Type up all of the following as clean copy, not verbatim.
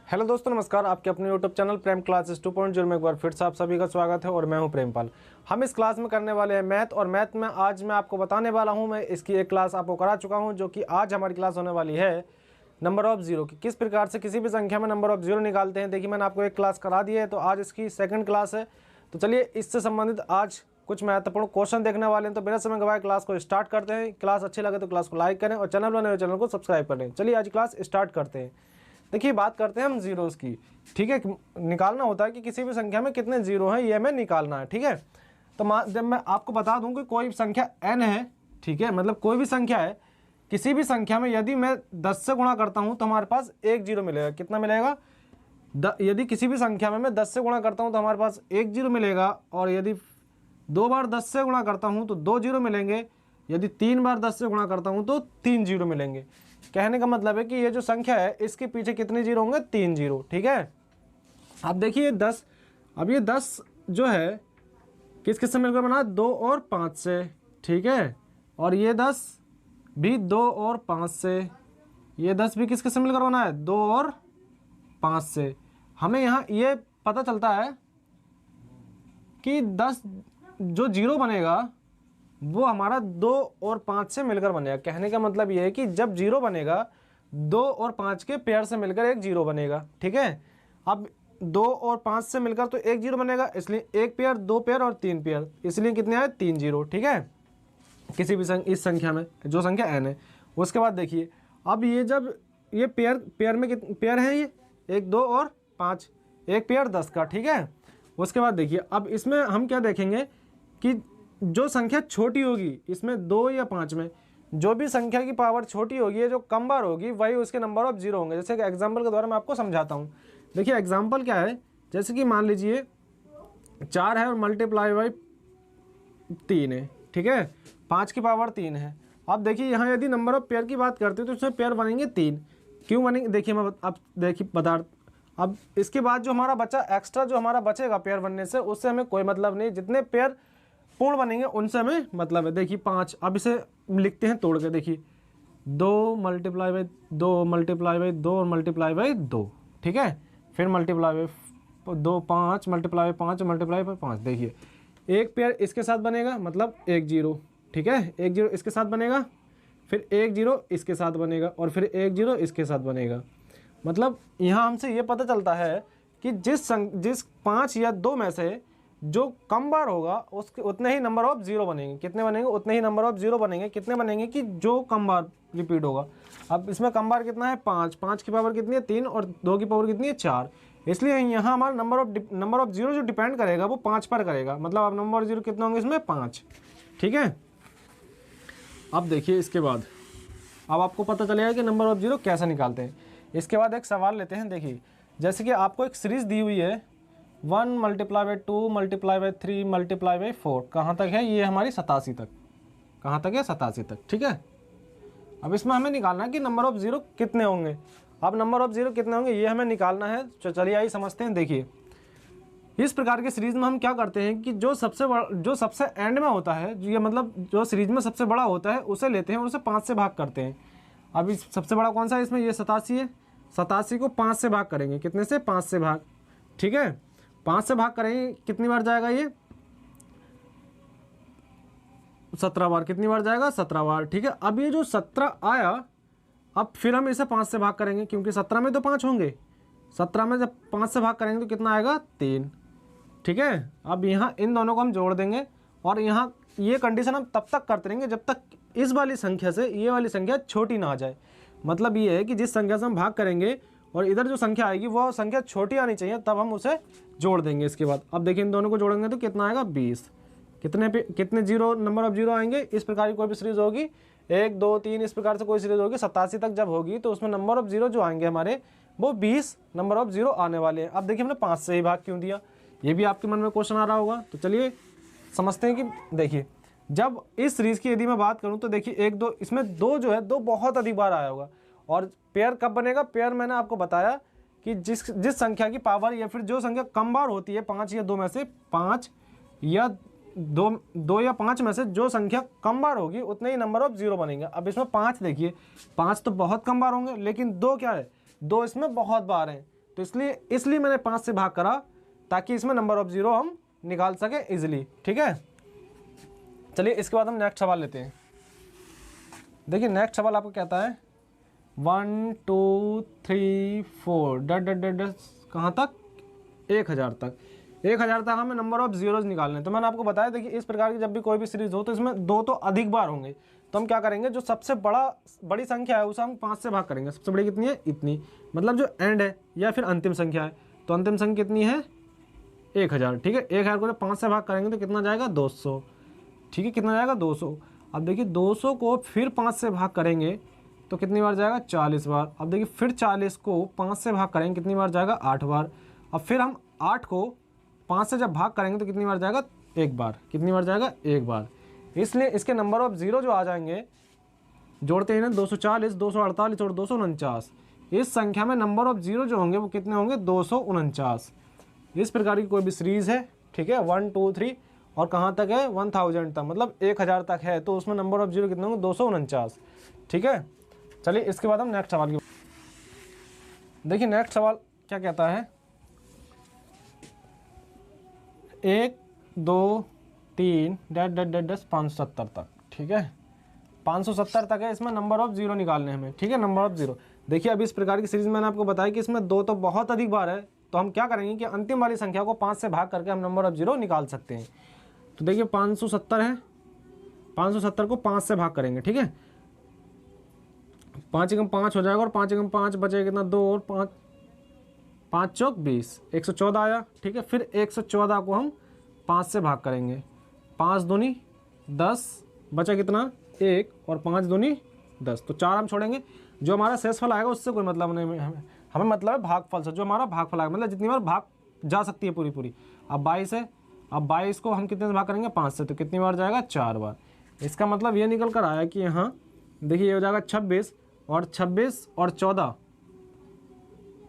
Hello दोस्तों, नमस्कार। आपके अपने यूट्यूब चैनल प्रेम क्लासेस 2.0 में एक बार फिर से आप सभी का स्वागत है और मैं हूं प्रेमपाल। हम इस क्लास में करने वाले हैं मैथ, और मैथ में आज मैं आपको बताने वाला हूं, मैं इसकी एक क्लास आपको करा चुका हूं, जो कि आज हमारी क्लास होने वाली है नंबर ऑफ जीरो की। किस प्रकार से किसी भी संख्या में नंबर ऑफ जीरो निकालते हैं। देखिए, मैंने आपको एक क्लास करा दी है, तो आज इसकी सेकंड क्लास है। तो चलिए, इससे संबंधित आज कुछ महत्वपूर्ण क्वेश्चन देखने वाले हैं। तो बिना समय गवाए क्लास को स्टार्ट करते हैं। क्लास अच्छी लगे तो क्लास को लाइक करें और चैनल बने हुए चैनल को सब्सक्राइब करें। चलिए आज क्लास स्टार्ट करते हैं। देखिए, बात करते हैं हम जीरोस की। ठीक है, निकालना होता है कि किसी भी संख्या में कितने जीरो हैं, ये हमें निकालना है। ठीक है, तो जब मैं आपको बता दूं कि कोई संख्या n है, ठीक है, मतलब कोई भी संख्या है, किसी भी संख्या में यदि मैं 10 से गुणा करता हूं तो हमारे पास एक जीरो मिलेगा। कितना मिलेगा? यदि किसी भी संख्या में मैं 10 से गुणा करता हूं तो हमारे पास एक जीरो मिलेगा, और यदि 2 बार 10 से गुणा करता हूं तो 2 जीरो मिलेंगे। यदि 3 बार 10 से गुणा करता हूं तो 3 जीरो मिलेंगे। कहने का मतलब है कि ये जो संख्या है, इसके पीछे कितने जीरो होंगे? 3 जीरो। ठीक है, अब देखिए 10, अब ये 10 जो है किस किस से मिलकर बना? 2 और 5 से। ठीक है, और ये 10 भी 2 और 5 से। ये 10 भी किस किस से मिलकर बना है? 2 और 5 से। हमें यहाँ ये पता चलता है कि 10 जो जीरो बनेगा वो हमारा 2 और 5 से मिलकर बनेगा। कहने का मतलब ये है कि जब जीरो बनेगा, 2 और 5 के पेयर से मिलकर एक जीरो बनेगा। ठीक है, अब 2 और 5 से मिलकर तो एक जीरो बनेगा, इसलिए एक पेयर, 2 पेयर और 3 पेयर, इसलिए कितने आए? 3 जीरो। ठीक है, किसी भी इस संख्या में जो संख्या n है। उसके बाद देखिए, अब ये जब ये पेयर में कितने पेयर हैं? ये 1, 2 और 5, एक पेयर 10 का। ठीक है, उसके बाद देखिए, अब इसमें हम क्या देखेंगे कि जो संख्या छोटी होगी इसमें 2 या 5 में, जो भी संख्या की पावर छोटी होगी, जो कम बार होगी, वही उसके नंबर ऑफ जीरो होंगे। जैसे कि एग्जांपल के द्वारा मैं आपको समझाता हूँ। देखिए एग्जांपल क्या है, जैसे कि मान लीजिए 4 है और मल्टीप्लाई बाई 3 है। ठीक है, 5 की पावर 3 है। अब देखिए यहाँ यदि नंबर ऑफ पेयर की बात करते हैं तो इसमें पेयर बनेंगे 3। क्यों बनेंगे? देखिए मैं अब देखिए बता। अब इसके बाद जो हमारा बचा एक्स्ट्रा, जो हमारा बचेगा पेयर बनने से, उससे हमें कोई मतलब नहीं। जितने पेयर पूर्ण बनेंगे उनसे हमें मतलब है। देखिए 5, अब इसे लिखते हैं तोड़ के। देखिए 2 मल्टीप्लाई बाई 2 मल्टीप्लाई बाई 2 और मल्टीप्लाई बाई 2। ठीक है, फिर multiply by 2, 5 multiply by 5 multiply by 5। देखिए एक पेयर इसके साथ बनेगा, मतलब एक जीरो। ठीक है, एक जीरो इसके साथ बनेगा, फिर एक जीरो इसके साथ बनेगा, और फिर एक जीरो इसके साथ बनेगा। मतलब यहाँ हमसे ये पता चलता है कि जिस 5 या 2 में से जो कम बार होगा उसके उतने ही नंबर ऑफ जीरो बनेंगे। कितने बनेंगे? उतने ही नंबर ऑफ जीरो बनेंगे। कितने बनेंगे? कि जो कम बार रिपीट होगा। अब इसमें कम बार कितना है? 5। 5 की पावर कितनी है? 3, और 2 की पावर कितनी है? 4। इसलिए यहाँ हमारा नंबर ऑफ जीरो जो डिपेंड करेगा वो 5 पर करेगा। मतलब अब नंबर ऑफ जीरो कितने होंगे इसमें? 5। ठीक है, अब देखिए इसके बाद अब आपको पता चलेगा कि नंबर ऑफ जीरो कैसे निकालते हैं। इसके बाद एक सवाल लेते हैं। देखिए, जैसे कि आपको एक सीरीज दी हुई है 1 multiply by 2 multiply by 3 multiply by 4। कहाँ तक है? ये हमारी 87 तक। कहाँ तक है? 87 तक। ठीक है, अब इसमें हमें निकालना है कि नंबर ऑफ जीरो कितने होंगे। अब नंबर ऑफ जीरो कितने होंगे ये हमें निकालना है। तो चलिए आइए समझते हैं। देखिए, इस प्रकार की सीरीज में हम क्या करते हैं कि जो सबसे एंड में होता है, ये मतलब जो सीरीज में सबसे बड़ा होता है, उसे लेते हैं और उसे 5 से भाग करते हैं। अब इस सबसे बड़ा कौन सा है इसमें? ये 87 है। 87 को 5 से भाग करेंगे। कितने से? 5 से भाग। ठीक है, 5 से भाग करेंगे, कितनी बार जाएगा ये? 17 बार। कितनी बार जाएगा? 17 बार। ठीक है, अब ये जो 17 आया, अब फिर हम इसे 5 से भाग करेंगे, क्योंकि 17 में तो 5 होंगे। 17 में जब 5 से भाग करेंगे तो कितना आएगा? 3। ठीक है, अब यहाँ इन दोनों को हम जोड़ देंगे, और यहाँ ये कंडीशन हम तब तक करते रहेंगे जब तक इस वाली संख्या से ये वाली संख्या छोटी ना आ जाए। मतलब ये है कि जिस संख्या से हम भाग करेंगे और इधर जो संख्या आएगी वो संख्या छोटी आनी चाहिए, तब हम उसे जोड़ देंगे। इसके बाद अब देखिए, इन दोनों को जोड़ेंगे तो कितना आएगा? 20। कितने जीरो नंबर ऑफ जीरो आएंगे? इस प्रकार की कोई भी सीरीज होगी, 1 2 3 इस प्रकार से कोई सीरीज होगी, 87 तक जब होगी तो उसमें नंबर ऑफ जीरो जो आएंगे हमारे, वो 20 नंबर ऑफ जीरो आने वाले हैं। अब देखिए हमने 5 से ही भाग क्यों दिया, ये भी आपके मन में क्वेश्चन आ रहा होगा। तो चलिए समझते हैं कि देखिए, जब इस सीरीज की यदि मैं बात करूं तो देखिए 1 2 इसमें 2 जो है 2 बहुत अधिक बार आया होगा। और पेयर कब बनेगा? पेयर मैंने आपको बताया कि जिस संख्या की पावर या फिर जो संख्या कम बार होती है 5 या 2 में से, 5 या 2 या 5 में से जो संख्या कम बार होगी उतने ही नंबर ऑफ जीरो बनेंगे। अब इसमें 5 देखिए, 5 तो बहुत कम बार होंगे, लेकिन 2 क्या है? 2 इसमें बहुत बार हैं। तो इसलिए मैंने 5 से भाग करा ताकि इसमें नंबर ऑफ जीरो हम निकाल सके इजिली। ठीक है, चलिए इसके बाद हम नेक्स्ट सवाल लेते हैं। देखिए नेक्स्ट सवाल आपको कहता है 1 2 3 4 डट डट डट डट कहाँ तक, 1000 तक। 1000 तक हमें नंबर ऑफ जीरोज निकालने हैं। तो मैंने आपको बताया देखिए इस प्रकार की जब भी कोई भी सीरीज हो तो इसमें 2 तो अधिक बार होंगे। तो हम क्या करेंगे, जो सबसे बड़ी संख्या है उसे हम 5 से भाग करेंगे। सबसे बड़ी कितनी है, इतनी, मतलब जो एंड है या फिर अंतिम संख्या है। तो अंतिम संख्या कितनी है, 1000। ठीक है, 1000 को जब 5 से भाग करेंगे तो कितना जाएगा, 200। ठीक है, कितना जाएगा, 200। अब देखिए 200 को फिर 5 से भाग करेंगे तो कितनी बार जाएगा, 40 बार। अब देखिए फिर 40 को 5 से भाग करेंगे कितनी बार जाएगा, 8 बार। अब फिर हम 8 को 5 से जब भाग करेंगे तो कितनी बार जाएगा, 1 बार। कितनी बार जाएगा, 1 बार। इसलिए इसके नंबर ऑफ जीरो जो आ जाएंगे, जोड़ते हैं ना, 240, 248 और 249। इस संख्या में नंबर ऑफ जीरो जो होंगे वो कितने होंगे, 249। इस प्रकार की कोई भी सीरीज़ है, ठीक है, 1 2 3 और कहाँ तक है, 1000 तक, मतलब 1000 तक है, तो उसमें नंबर ऑफ जीरो कितने होंगे, 249। ठीक है, चलिए इसके बाद हम नेक्स्ट सवाल की देखिए। नेक्स्ट सवाल क्या कहता है, 1 2 3 डैट डैट डैट डैश 570 तक। ठीक है, 570 तक है, इसमें नंबर ऑफ जीरो निकालने हमें। ठीक है, नंबर ऑफ जीरो। देखिए अभी इस प्रकार की सीरीज मैंने आपको बताया कि इसमें 2 तो बहुत अधिक बार है, तो हम क्या करेंगे कि अंतिम वाली संख्या को 5 से भाग करके हम नंबर ऑफ जीरो निकाल सकते हैं। तो देखिए 570 है, 570 को 5 से भाग करेंगे। ठीक है, 5 एकम 5 हो जाएगा और 5 एकम 5 बचेगा कितना, 2 और 5 5 चौक 20, 114 आया। ठीक है, फिर 114 को हम 5 से भाग करेंगे, 5 दूनी 10, बचा कितना, 1 और 5 दूनी 10, तो 4 हम छोड़ेंगे। जो हमारा शेषफल आएगा उससे कोई मतलब नहीं, हमें मतलब है भागफल से। जो हमारा भागफल आएगा मतलब जितनी बार भाग जा सकती है पूरी। अब 22 है, अब 22 को हम कितने से भाग करेंगे, 5 से, तो कितनी बार जाएगा, 4 बार। इसका मतलब ये निकल कर आया कि यहाँ देखिए ये हो जाएगा 26 और 26 और 14,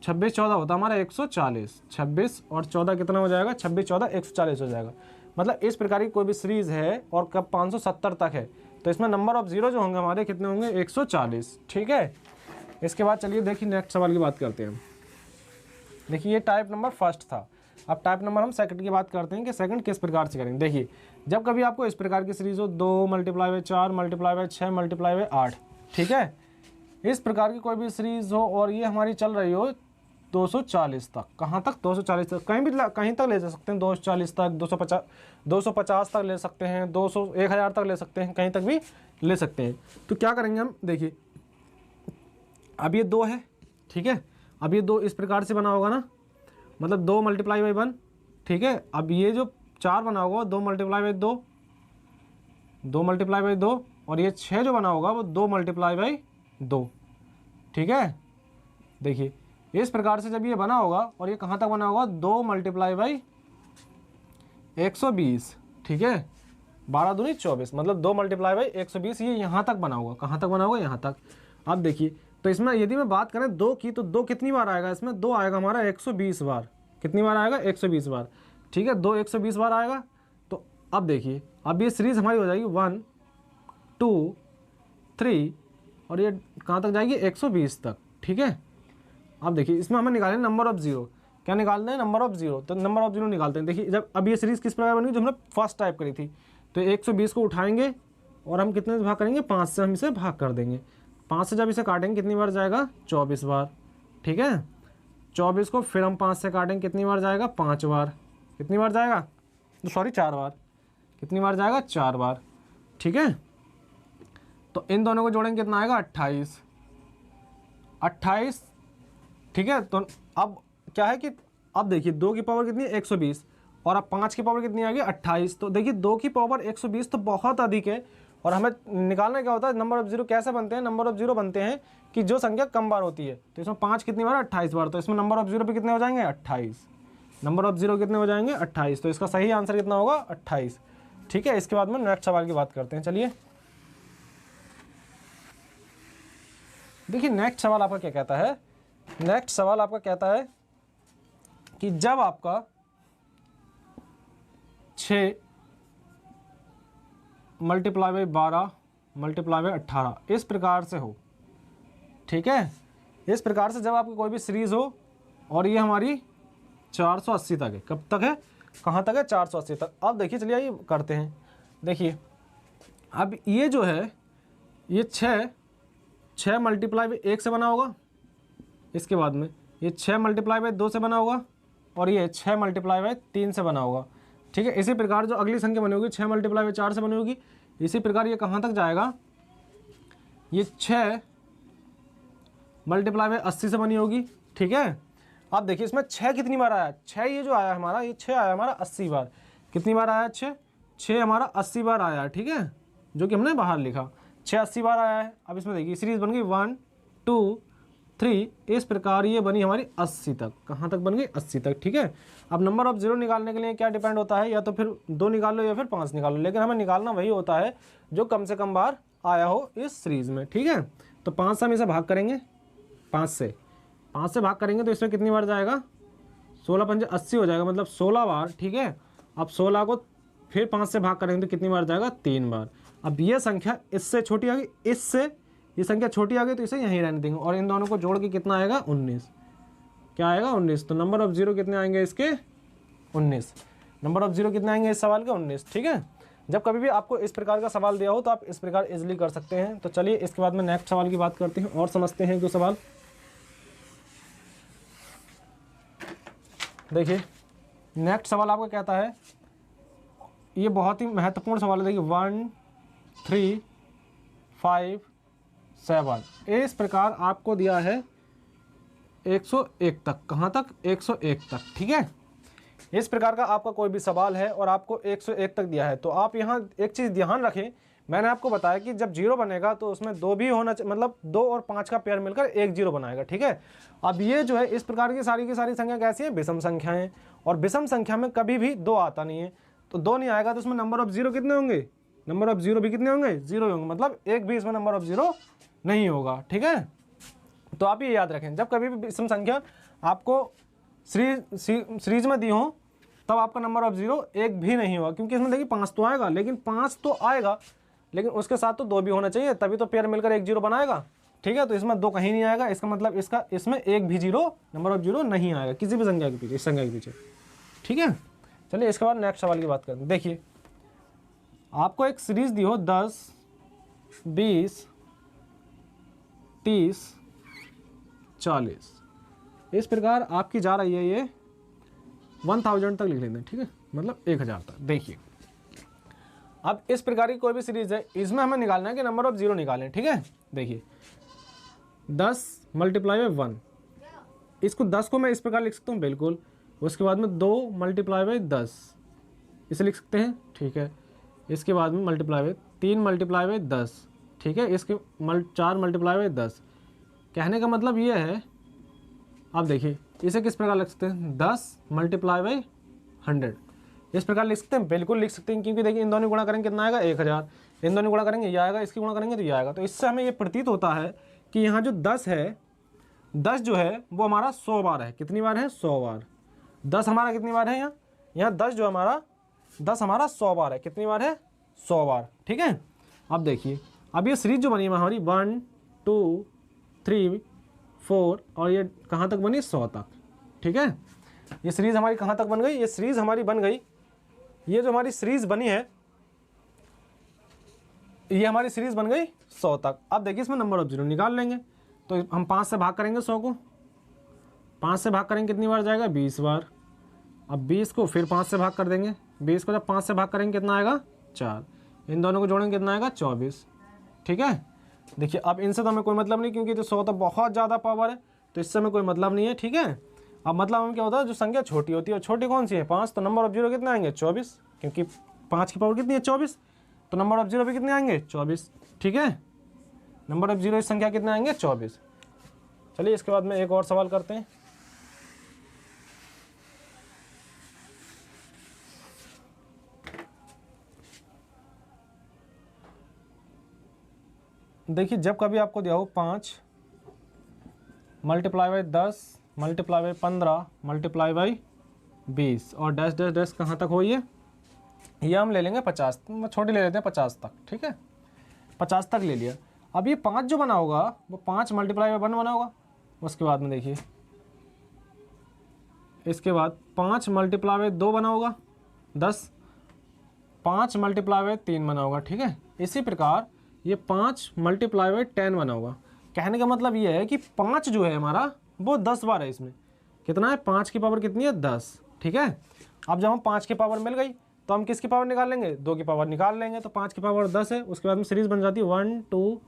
26 14 होता है हमारा 140। 26 और 14 कितना हो जाएगा, 26 14 140 हो जाएगा। मतलब इस प्रकार की कोई भी सीरीज़ है और कब 570 तक है, तो इसमें नंबर ऑफ जीरो जो होंगे हमारे कितने होंगे, 140। ठीक है, इसके बाद चलिए देखिए नेक्स्ट सवाल की बात करते हैं। देखिए ये टाइप नंबर फर्स्ट था। अब टाइप नंबर हम सेकंड की बात करते हैं कि सेकंड किस प्रकार से करेंगे। देखिए जब कभी आपको इस प्रकार की सीरीज़ हो, 2 × 4 × 6 × 8, ठीक है, इस प्रकार की कोई भी सीरीज़ हो और ये हमारी चल रही हो 240 तक। कहाँ तक, 240 तक, कहीं तक ले जा सकते हैं, 240 तक, 250 तक ले सकते हैं, 1000 तक ले सकते हैं, कहीं तक भी ले सकते हैं। तो क्या करेंगे हम, देखिए अब ये 2 है। ठीक है, अब ये 2 इस प्रकार से बना होगा ना, मतलब 2 × 1। ठीक है, अब ये जो 4 बना होगा 2 × 2, 2 × 2, और ये 6 जो बना होगा वो 2 × 2। ठीक है, देखिए इस प्रकार से जब ये बना होगा और ये कहाँ तक बना होगा, 2 × 120। ठीक है, 12 दूनी 24, मतलब 2 × 120, ये यहाँ तक बना होगा। कहाँ तक बना होगा, यहाँ तक। अब देखिए तो इसमें यदि मैं बात करें 2 की, तो 2 कितनी बार आएगा, इसमें 2 आएगा हमारा 120 बार। कितनी बार आएगा, 120 बार। ठीक है, 2 120 बार आएगा। तो अब देखिए अब ये सीरीज़ हमारी हो जाएगी 1 2 3 और ये कहाँ तक जाएगी, 120 तक। ठीक है, अब देखिए इसमें हमें निकालें नंबर ऑफ जीरो। क्या निकालना है, नंबर ऑफ जीरो। तो नंबर ऑफ जीरो निकालते हैं। देखिए जब अब ये सीरीज़ किस प्रकार बनी, जो हमने फर्स्ट टाइप करी थी, तो 120 को उठाएंगे और हम कितने से भाग करेंगे, 5 से हम इसे भाग कर देंगे। 5 से जब इसे काटेंगे कितनी बार जाएगा, 24 बार। ठीक है, 24 को फिर हम 5 से काटेंगे, कितनी बार जाएगा, 5 बार। कितनी बार जाएगा, तो सॉरी 4 बार। कितनी बार जाएगा, 4 बार। ठीक है, तो इन दोनों को जोड़ेंगे कितना आएगा, 28। 28। ठीक है, तो अब क्या है कि अब देखिए 2 की पावर कितनी है, 120, और अब 5 की पावर कितनी आ गई, 28। तो देखिए 2 की पावर 120 तो बहुत अधिक है। और हमें निकालना क्या होता है, नंबर ऑफ जीरो कैसे बनते हैं, नंबर ऑफ जीरो बनते हैं कि जो संख्या कम बार होती है। तो इसमें 5 कितनी बार, 28 बार। तो इसमें नंबर ऑफ जीरो भी कितने हो जाएंगे, 28। नंबर ऑफ जीरो कितने हो जाएंगे, 28। तो इसका सही आंसर कितना होगा, 28। ठीक है, इसके बाद में नेक्स्ट सवाल की बात करते हैं। चलिए देखिए नेक्स्ट सवाल आपका क्या कहता है। नेक्स्ट सवाल आपका कहता है कि जब आपका 6 × 12 × 18 इस प्रकार से हो। ठीक है, इस प्रकार से जब आपकी कोई भी सीरीज़ हो और ये हमारी 480 तक है। कब तक है, कहाँ तक है, 480 तक। अब देखिए चलिए ये करते हैं। देखिए अब ये जो है ये 6 मल्टीप्लाई बाई 1 से बना होगा, इसके बाद में ये 6 मल्टीप्लाई बाई 2 से बना होगा, और ये 6 मल्टीप्लाई बाई 3 से बना होगा। ठीक है, इसी प्रकार जो अगली संख्या बनी होगी 6 मल्टीप्लाई बाई 4 से बनी होगी। इसी प्रकार ये कहाँ तक जाएगा, ये 6 मल्टीप्लाई बाई 80 से बनी होगी। ठीक है, अब देखिए इसमें 6 कितनी बार आया, 6 ये जो आया हमारा, ये 6 आया हमारा 80 बार। कितनी बार आया, 6 हमारा 80 बार आया है। ठीक है, जो कि हमने बाहर लिखा 6 80 बार आया है। अब इसमें देखिए सीरीज बन गई 1 2 3, इस प्रकार ये बनी हमारी 80 तक। कहाँ तक बन गई, 80 तक। ठीक है, अब नंबर ऑफ जीरो निकालने के लिए क्या डिपेंड होता है, या तो फिर 2 निकाल लो या फिर 5 निकाल लो, लेकिन हमें निकालना वही होता है जो कम से कम बार आया हो इस सीरीज में। ठीक है, तो 5 से हम इसे भाग करेंगे, 5 से भाग करेंगे तो इसमें कितनी बार जाएगा, 16 पंजे 80 हो जाएगा, मतलब 16 बार। ठीक है, अब 16 को फिर 5 से भाग करेंगे तो कितनी बार जाएगा, 3 बार। अब ये संख्या इससे छोटी आ गई, इससे ये संख्या छोटी आ गई, तो इसे यहीं रहने देंगे, और इन दोनों को जोड़ के कितना आएगा, 19। क्या आएगा, 19। तो नंबर ऑफ जीरो कितने आएंगे इसके, 19। नंबर ऑफ जीरो कितने आएंगे इस सवाल के, 19। ठीक है, जब कभी भी आपको इस प्रकार का सवाल दिया हो तो आप इस प्रकार इजीली कर सकते हैं। तो चलिए इसके बाद में नेक्स्ट सवाल की बात करते हैं और समझते हैं जो सवाल। देखिए नेक्स्ट सवाल आपका कहता है, ये बहुत ही महत्वपूर्ण सवाल है। देखिए 1 3 5 7, इस प्रकार आपको दिया है 101 तक। कहाँ तक, 101 तक। ठीक है, इस प्रकार का आपका कोई भी सवाल है और आपको 101 तक दिया है, तो आप यहाँ एक चीज़ ध्यान रखें, मैंने आपको बताया कि जब जीरो बनेगा तो उसमें 2 भी होना चाहिए, मतलब 2 और 5 का पेयर मिलकर 1 जीरो बनाएगा। ठीक है, अब ये जो है इस प्रकार की सारी संख्या कैसी है, विषम संख्याएं, और विषम संख्या में कभी भी 2 आता नहीं है, तो 2 नहीं आएगा तो उसमें नंबर ऑफ जीरो कितने होंगे, नंबर ऑफ जीरो भी कितने होंगे, 0 होंगे, मतलब एक भी इसमें नंबर ऑफ जीरो नहीं होगा। ठीक है, तो आप ये याद रखें, जब कभी भी विषम संख्या आपको सीरीज में दी हो तब आपका नंबर ऑफ जीरो एक भी नहीं होगा, क्योंकि इसमें देखिए 5 तो आएगा, लेकिन 5 तो आएगा, लेकिन उसके साथ तो 2 भी होना चाहिए, तभी तो पेयर मिलकर 1 जीरो बनाएगा। ठीक है, तो इसमें 2 कहीं नहीं आएगा, इसका मतलब इसमें एक भी जीरो, नंबर ऑफ जीरो नहीं आएगा किसी भी संख्या के पीछे, इस संख्या के पीछे। ठीक है, चलिए इसके बाद नेक्स्ट सवाल की बात करते हैं। देखिए आपको एक सीरीज दी हो 10 20 30 40, इस प्रकार आपकी जा रही है, ये 1000 तक लिख लेते हैं। ठीक है, मतलब 1000 तक। देखिए अब इस प्रकार की कोई भी सीरीज है, इसमें हमें निकालना है कि नंबर ऑफ जीरो निकालें। ठीक है, देखिए 10 मल्टीप्लाई बाई 1, इसको 10 को मैं इस प्रकार लिख सकता हूँ, बिल्कुल। उसके बाद में 2 मल्टीप्लाई बाई 10, इसे लिख सकते हैं। ठीक है, इसके बाद में मल्टीप्लाई बाई 3 मल्टीप्लाई बाई 10। ठीक है, इसके 4 मल्टीप्लाई बाई 10। कहने का मतलब ये है, अब देखिए इसे किस प्रकार लिख सकते हैं, 10 मल्टीप्लाई बाई 100, इस प्रकार लिख सकते हैं, बिल्कुल लिख सकते हैं, क्योंकि देखिए इन दोनों गुणा करेंगे कितना आएगा, 1000, इन दोनों गुणा करेंगे ये आएगा, इसकी गुणा करेंगे तो ये आएगा। तो इससे हमें ये प्रतीत होता है कि यहाँ जो 10 है, 10 जो है वो हमारा 100 बार है। कितनी बार है, 100 बार। 10 हमारा कितनी बार है, यहाँ 10 जो हमारा 10 हमारा 100 बार है। कितनी बार है, 100 बार। ठीक है, अब देखिए अब ये सीरीज जो बनी है हमारी 1 2 3 4, और ये कहाँ तक बनी, 100 तक। ठीक है, ये सीरीज हमारी कहाँ तक बन गई, ये सीरीज हमारी बन गई, ये जो हमारी सीरीज बनी है ये हमारी सीरीज बन गई 100 तक। अब देखिए इसमें नंबर ऑफ जीरो निकाल लेंगे, तो हम 5 से भाग करेंगे 100 को, 5 से भाग करेंगे कितनी बार जाएगा, 20 बार। अब 20 को फिर 5 से भाग कर देंगे, 20 को जब 5 से भाग करेंगे कितना आएगा, 4, इन दोनों को जोड़ेंगे कितना आएगा, 24। ठीक है, देखिए अब इनसे तो हमें कोई मतलब नहीं, क्योंकि तो 100 तो बहुत ज़्यादा पावर है, तो इससे हमें कोई मतलब नहीं है। ठीक है, अब मतलब हमें क्या होता है, जो संख्या छोटी होती है, छोटी कौन सी है, 5, तो नंबर ऑफ जीरो कितने आएंगे, 24, क्योंकि 5 की पावर कितनी है, 24, तो नंबर ऑफ जीरो भी कितने आएंगे, 24। ठीक है, नंबर ऑफ जीरो इस संख्या कितने आएंगे, 24। चलिए इसके बाद में एक और सवाल करते हैं। देखिए जब कभी आपको दिया हो 5 multiply by 10 multiply by 15 multiply by 20 और डैश डैश डैश कहाँ तक हो, ये हम ले लेंगे 50, छोटी ले लेते हैं 50 तक। ठीक है, 50 तक ले लिया। अब ये 5 जो बना होगा वो 5 मल्टीप्लाई बाई 1 बना होगा। उसके बाद में देखिए इसके बाद 5 मल्टीप्लाई बाय 2 बना होगा 10, 5 मल्टीप्लाई बाय 3 बना होगा, ठीक है। इसी प्रकार ये 5 मल्टीप्लाई बाय 10 बना होगा। कहने का मतलब ये है कि 5 जो है हमारा वो 10 बार है। इसमें कितना है, 5 की पावर कितनी है 10, ठीक है। अब जब हम 5 की पावर मिल गई तो हम किसकी पावर निकाल लेंगे, 2 की पावर निकाल लेंगे। तो 5 की पावर 10 है, उसके बाद में सीरीज बन जाती है 1 2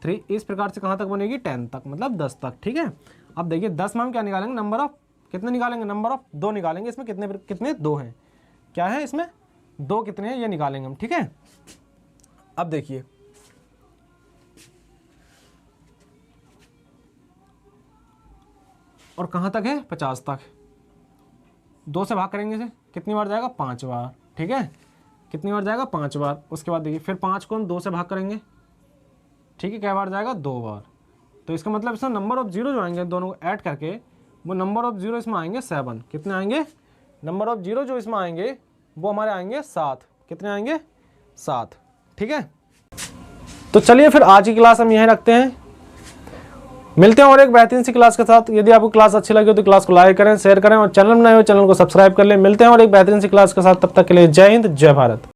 3, इस प्रकार से कहाँ तक बनेगी 10 तक, मतलब 10 तक, ठीक है। अब देखिए 10 में हम क्या निकालेंगे, नंबर ऑफ कितने निकालेंगे, नंबर ऑफ 2 निकालेंगे। इसमें कितने 2 हैं, क्या है इसमें 2 कितने हैं ये निकालेंगे हम, ठीक है। अब देखिए और कहाँ तक है 50 तक, 2 से भाग करेंगे इसे, कितनी बार जाएगा 5 बार, ठीक है। कितनी बार जाएगा 5 बार। उसके बाद देखिए फिर 5 को हम 2 से भाग करेंगे, ठीक है, क्या बार जाएगा 2 बार। तो इसका मतलब इसमें नंबर ऑफ जीरो जो आएंगे दोनों को ऐड करके, वो नंबर ऑफ जीरो इसमें आएंगे 7। कितने आएंगे, नंबर ऑफ जीरो जो इसमें आएंगे वो हमारे आएंगे 7। कितने आएंगे 7, ठीक है। तो चलिए फिर आज की क्लास हम यहीं रखते हैं, मिलते हैं और एक बेहतरीन सी क्लास के साथ। यदि आपको क्लास अच्छी लगी हो तो क्लास को लाइक करें, शेयर करें और चैनल में नए हो चैनल को सब्सक्राइब कर लें। मिलते हैं और एक बेहतरीन सी क्लास के साथ, तब तक के लिए जय हिंद जय भारत।